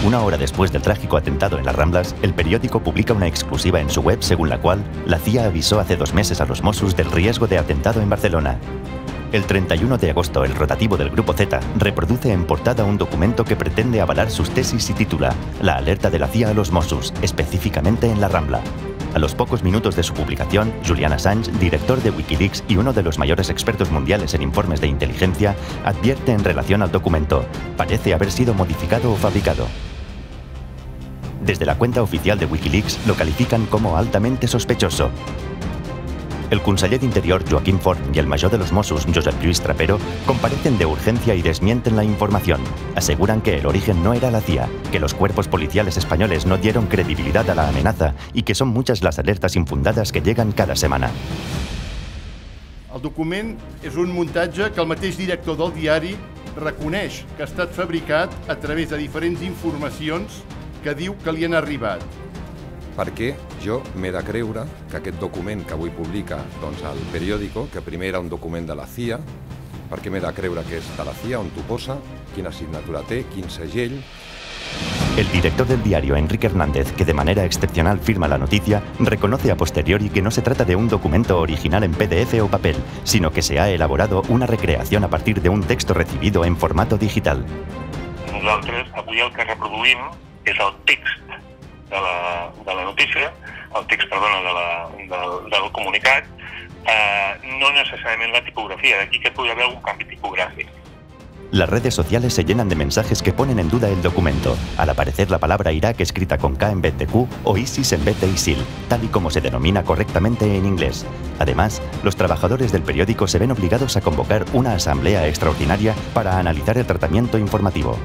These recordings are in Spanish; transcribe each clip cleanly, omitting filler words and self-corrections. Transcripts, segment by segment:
Una hora después del trágico atentado en las Ramblas, el periódico publica una exclusiva en su web según la cual la CIA avisó hace 2 meses a los Mossos del riesgo de atentado en Barcelona. El 31 de agosto, el rotativo del Grupo Z reproduce en portada un documento que pretende avalar sus tesis y titula La alerta de la CIA a los Mossos, específicamente en la Rambla. A los pocos minutos de su publicación, Julian Assange, director de Wikileaks y uno de los mayores expertos mundiales en informes de inteligencia, advierte en relación al documento: parece haber sido modificado o fabricado. Desde la cuenta oficial de Wikileaks lo califican como altamente sospechoso. El conseller d'Interior, Joaquim Forn, y el mayor de los Mossos, Josep Lluís Trapero, comparecen de urgencia y desmienten la información. Aseguran que el origen no era la CIA, que los cuerpos policiales españoles no dieron credibilidad a la amenaza y que son muchas las alertas infundadas que llegan cada semana. El document és un muntatge que el mateix director del diari reconeix que ha estat fabricat a través de diferents informacions que diu que li han arribat. Perquè jo m'he de creure que aquest document que avui publica el periòdico, que primer era un document de la CIA, perquè m'he de creure que és de la CIA, on t'ho posa, quina signatura té, quin segell. El director del diario, Enrique Hernández, que de manera excepcional firma la noticia, reconoce a posteriori que no se trata de un documento original en PDF o papel, sino que se ha elaborado una recreación a partir de un texto recibido en formato digital. Nosaltres avui el que reproduïm és el text de la notícia, el text, perdona, del comunicat, no necesariamente la tipografía, de aquí que puede haber algún cambio tipográfico. Las redes sociales se llenan de mensajes que ponen en duda el documento, al aparecer la palabra Irak escrita con K en vez de Q o ISIS en vez de ISIL, tal y como se denomina correctamente en inglés. Además, los trabajadores del periódico se ven obligados a convocar una asamblea extraordinaria para analizar el tratamiento informativo.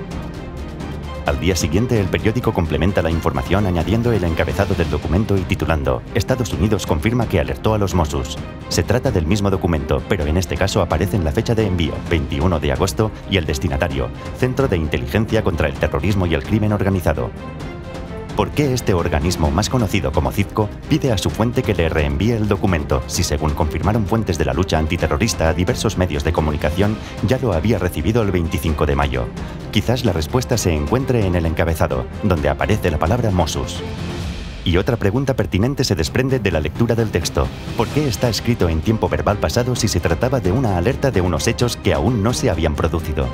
Al día siguiente, el periódico complementa la información añadiendo el encabezado del documento y titulando «Estados Unidos confirma que alertó a los Mossos». Se trata del mismo documento, pero en este caso aparecen la fecha de envío, 21 de agosto, y el destinatario, Centro de Inteligencia contra el Terrorismo y el Crimen Organizado. ¿Por qué este organismo, más conocido como CITCO, pide a su fuente que le reenvíe el documento, si según confirmaron fuentes de la lucha antiterrorista a diversos medios de comunicación, ya lo había recibido el 25 de mayo? Quizás la respuesta se encuentre en el encabezado, donde aparece la palabra Mossos. Y otra pregunta pertinente se desprende de la lectura del texto. ¿Por qué está escrito en tiempo verbal pasado si se trataba de una alerta de unos hechos que aún no se habían producido?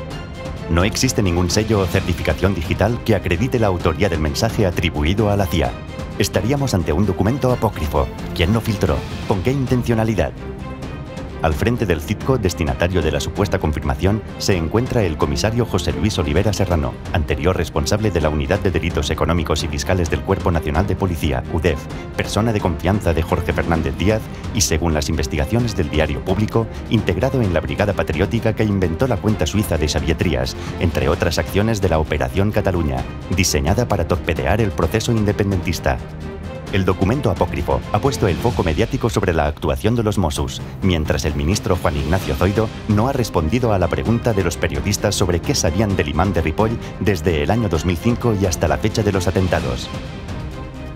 No existe ningún sello o certificación digital que acredite la autoría del mensaje atribuido a la CIA. Estaríamos ante un documento apócrifo. ¿Quién lo filtró? ¿Con qué intencionalidad? Al frente del CITCO, destinatario de la supuesta confirmación, se encuentra el comisario José Luis Olivera Serrano, anterior responsable de la Unidad de Delitos Económicos y Fiscales del Cuerpo Nacional de Policía, UDEF, persona de confianza de Jorge Fernández Díaz y, según las investigaciones del Diario Público, integrado en la Brigada Patriótica que inventó la cuenta suiza de Xavier Trias, entre otras acciones de la Operación Cataluña, diseñada para torpedear el proceso independentista. El documento apócrifo ha puesto el foco mediático sobre la actuación de los Mossos, mientras el ministro Juan Ignacio Zoido no ha respondido a la pregunta de los periodistas sobre qué sabían del imán de Ripoll desde el año 2005 y hasta la fecha de los atentados.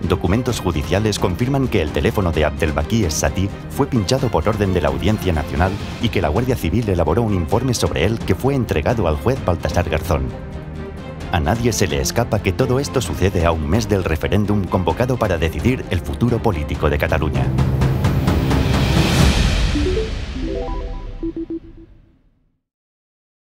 Documentos judiciales confirman que el teléfono de Abdelbaki Es-Sati fue pinchado por orden de la Audiencia Nacional y que la Guardia Civil elaboró un informe sobre él que fue entregado al juez Baltasar Garzón. A nadie se le escapa que todo esto sucede a un mes del referéndum convocado para decidir el futuro político de Cataluña.